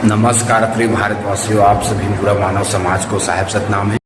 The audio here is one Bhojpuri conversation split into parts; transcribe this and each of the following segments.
नमस्कार प्रिय भारतवासियों, आप सभी बुरा मानव समाज को साहेब सतनाम है।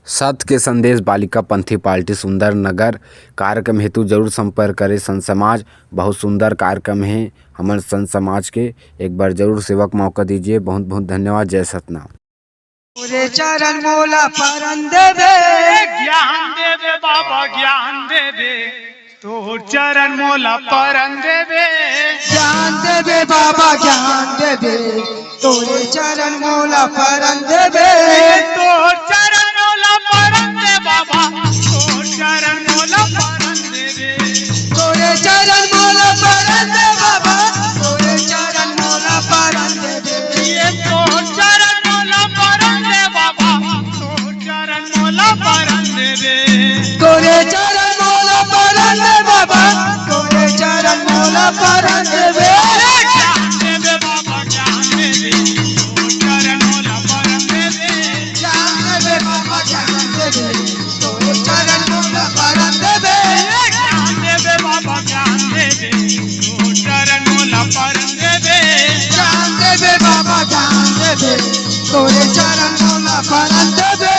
सत्य के संदेश बालिका पंथी पार्टी सुंदर नगर कार्यक्रम हेतु जरूर संपर्क करें। संत समाज बहुत सुंदर कार्यक्रम है। हमारे संत समाज के एक बार जरूर सेवक मौका दीजिए। बहुत बहुत धन्यवाद। जय सतनाम। पूरे चरण मोला परन देवे, ज्ञान देवे बाबा ज्ञान देवे, तोर चरण मोला परन देवे। ज्ञान देवे बाबा ज्ञान देवे, तोरे चरण मोला परन देवे। तोर चरण मोला परन दे बाबा, तोर चरण मोला परन देवे। तोरे चरण मोला परन दे बाबा, तोरे चरण मोला परन देवे। ये तोर चरण मोला परन दे बाबा, तोर चरण मोला परन देवे। तोरे चरण मोला परन दे बाबा, तोरे चरण मोला परन देवे। ज्ञान देवे बाबा ज्ञान देवे, तोर चरण मोला परन देवे। ज्ञान देवे बाबा ज्ञान देवे, तोरे चरण मोला परन देवे। ज्ञान देवे बाबा ज्ञान देवे, तोर चरण मोला परन देवे। ज्ञान देवे बाबा ज्ञान देवे, तोरे चरण मोला परन देवे।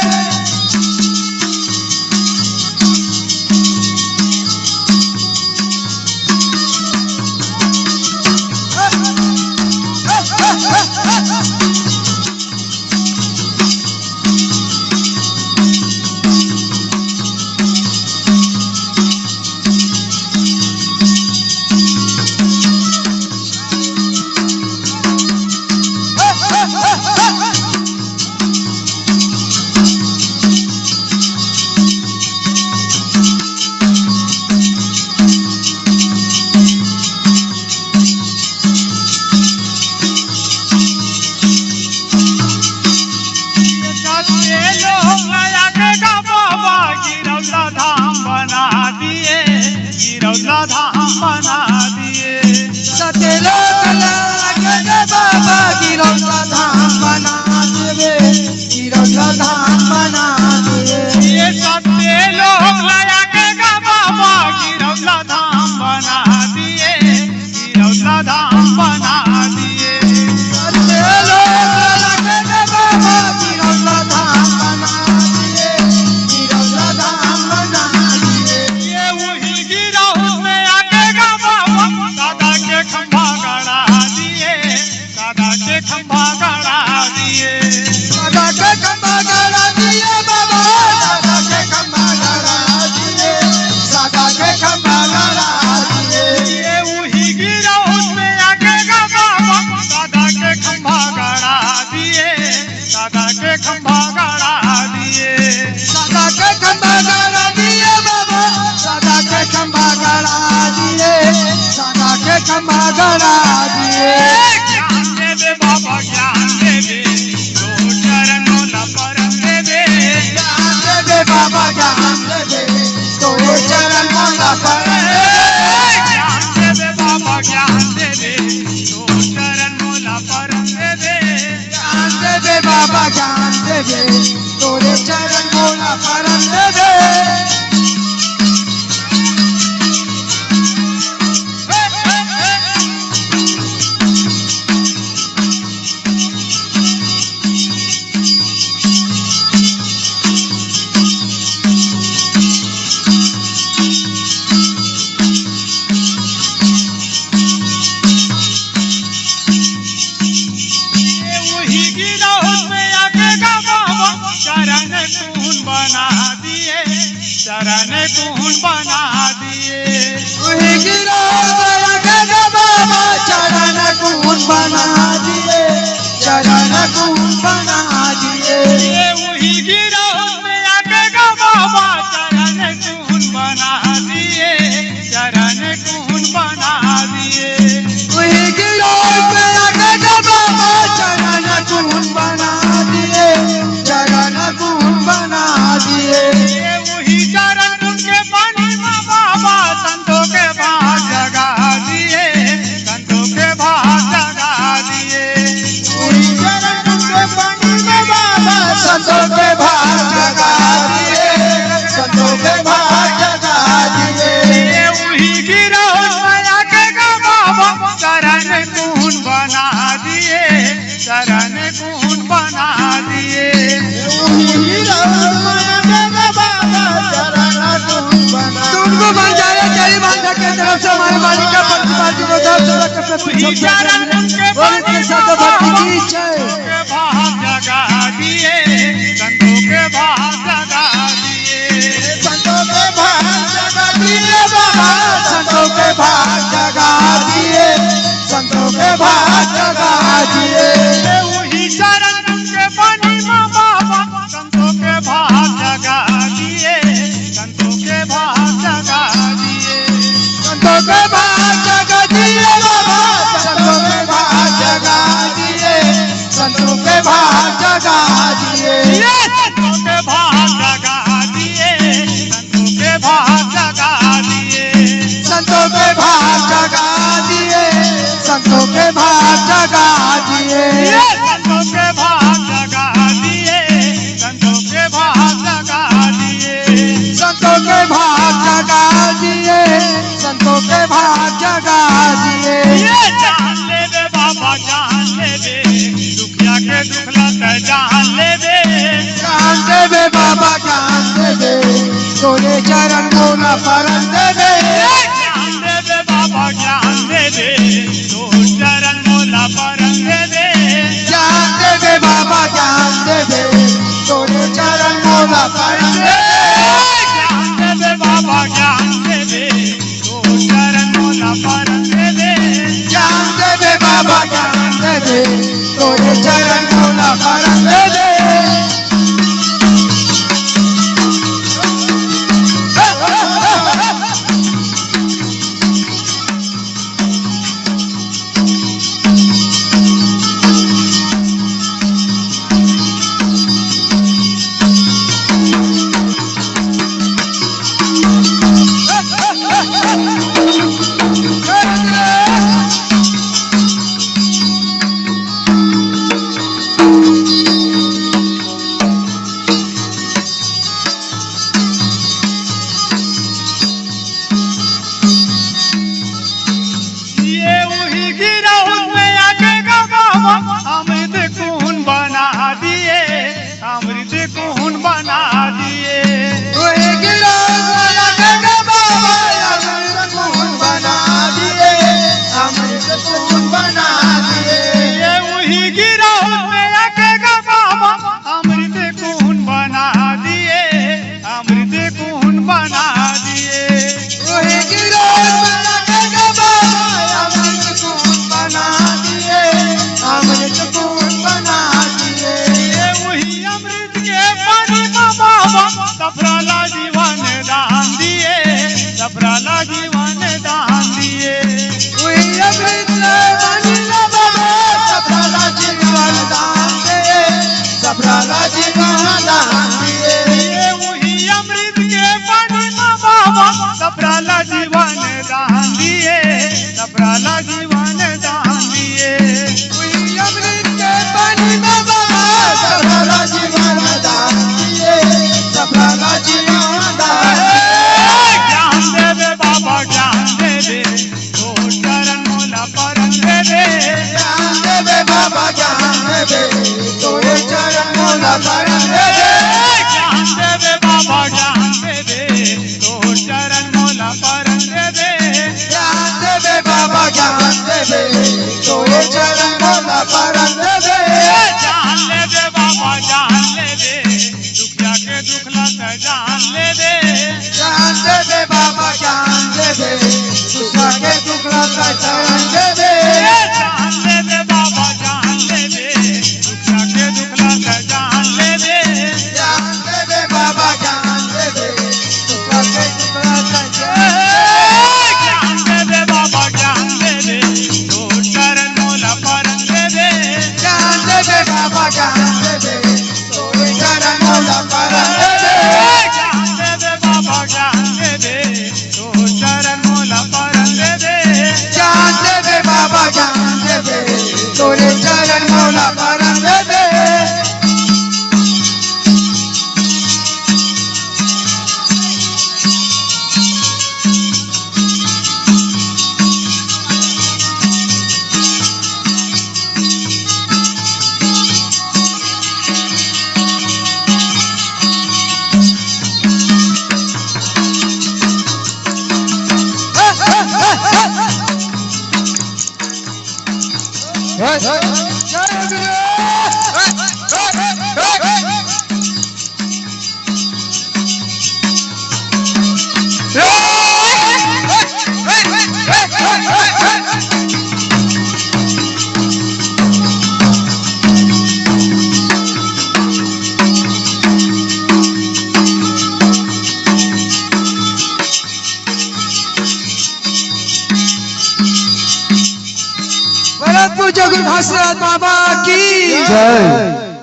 धाम बना दिए, सते लोग लागे रे बाबा गिरौला धाम बना देवे, गिरौला धाम बना दिए। ये सत्य लोग लया के बाबा गिरौला धाम बना दिए, गिरौला धाम बना दिए। सते लोग लागे रे बाबा गिरौला धाम बना दिए, गिरौला धाम बना दिए। ये वही गिरौल में आके बाबा दादा के खंभा गड़ा दिए, दादा के खंभा गड़ा दिए। दादा के खंभा गड़ा दिए बाबा, दादा के खंभा गड़ा दिए, दादा के खंभा गड़ा दिए। ये वही गिरौल में आके बाबा दादा के खंभा गड़ा दिए, दादा के खंभा गड़ा दिए। दादा के खंभा गड़ा दिए बाबा, दादा के खंभा गड़ा दिए, दादा के खंभा गड़ा दिए। ज्ञान देवे बाबा ज्ञान देवे, तोर चरण मोला परन देवे। ज्ञान देवे बाबा ज्ञान देवे, तोरे चरण मोला परन देवे। ज्ञान देवे बाबा ज्ञान देवे, तोर चरण मोला परन देवे। ज्ञान देवे बाबा ज्ञान देवे, तोरे चरण मोला परन देवे। ये वही गिरौल में आके बाबा चरण कून बना दिए, चरण कून बना दिए। वही गिरौल लगे बाबा चरण कून बना दिए, चरण कून बना दिए। ये वही गिरौल में आके बाबा चरण कून बना दिए, चरण कून बना दिए। वही गिरौल लगे बाबा चरण कून बना दिए, चरण कून बना दिए। ये वही चरण कून के पानी में बाबा संतों के भाग जगा दिए, संतों के भाग जगा दिए। वही चरण चरण गुण बना दिए। तुमको बन जाए तेरी माता के तरफ से हमारे मालिक का प्रतिपाद को दर्शन करते वही चरण उनके बोले साथ भक्ति की जय। के भाग जगा दिए, संतों के भाग जगा दिए। संतों के भाग जगा दिए बाबा, संतों के भाग जगा दिए, संतों के भाग जगा दिए। वही चरण उनके बनी बाबा, संतों के भाग जगा दिए, संतों के भाग जगा दिए। संतों के भाग जगा दिए बाबा, संतों के भाग जगा दिए, संतों के भाग जगा दिए। संतों के भाग जगा दिए, संतों के भाग जगा दिए। संतों के भाग जगा दिए, संतों के भाग जगा दिए। संतों के भाग जगा दिए, संतों के भाग जगा दिए। संतों के भाग जगा दिए, संतों के भाग जगा दिए। जान ले दे बाबा, जान ले दे, दुखिया के दुखला जान ले दे। ज्ञान दे दे बाबा, ज्ञान दे दे, तोरे चरण मोला परम दे दे। ज्ञान दे दे बाबा, ज्ञान दे दे, तो चरण मोला परम दे दे। ज्ञान दे दे बाबा, ज्ञान दे दे, तोरे चरण मोला परम दे दे। ज्ञान दे दे बाबा, ज्ञान दे दे, तो चरण मोला परम दे दे। ज्ञान दे दे बाबा, ज्ञान दे दे, तोरे चरण मोला परम दे दे। ये वही गिरा उसमें आके का बाबा, अमृत खून बना दिए, अमृत खून बना दिए। ओए गिरा वाला गंगा बाबा, अमृत खून बना दिए, अमृत खून बना दिए। ये वही गिरा उसमें आके का बाबा, अमृत खून बना दिए, अमृत खून बना दिए। ओए गिरा वाला गंगा बाबा, अमृत खून बना दिए, अमृत खून बना दिए। ये वही अमृत के पानी में बाबा, सफराला जीवन दान दिए, सफराला जीवन दान दिए। ओए अमृत बनी ना बाबा, सफराला जीवन दान दे, सफराला जीवन दान दिए। ये वही अमृत के पानी में बाबा, सफराला जीवन दान दिए, सफराला जीवन दान दिए। ओए अमृत के पानी में बाबा, सफराला जीवन दान दिए, सफराला जीवन दान दिए। ज्ञान दे दे बाबा, ज्ञान दे दे, तो चरण मोला परम दे दे। ज्ञान दे दे बाबा, ज्ञान दे दे, तोरे चरण मोला परम दे दे। ज्ञान दे दे बाबा, ज्ञान दे दे, तो चरण मोला परम दे दे। ज्ञान दे दे बाबा, ज्ञान दे दे, तोरे चरण मोला परम दे दे। जान ले दे बाबा, जान ले दे, दुखिया के दुखला जान ले दे। ज्ञान दे दे बाबा, ज्ञान दे दे, दुखा के दुखला का चरण दे दे। जान ले दे बाबा, जान ले दे, दुखिया के दुखला जान ले दे। ज्ञान दे दे बाबा, ज्ञान दे दे, दुखा के दुखला का चरण दे दे। ज्ञान दे दे बाबा, ज्ञान दे दे, तो चरण मोला परम दे दे। ज्ञान दे दे बाबा, ज्ञान दे दे, तोरे चरण मोला परम दे दे। ज्ञान दे दे बाबा, ज्ञान दे दे, तो चरण मोला परम दे दे। ज्ञान दे दे बाबा, ज्ञान दे दे, तोरे चरण मोला परम दे दे। पूज्य गुरु भास्कर बाबा की जय।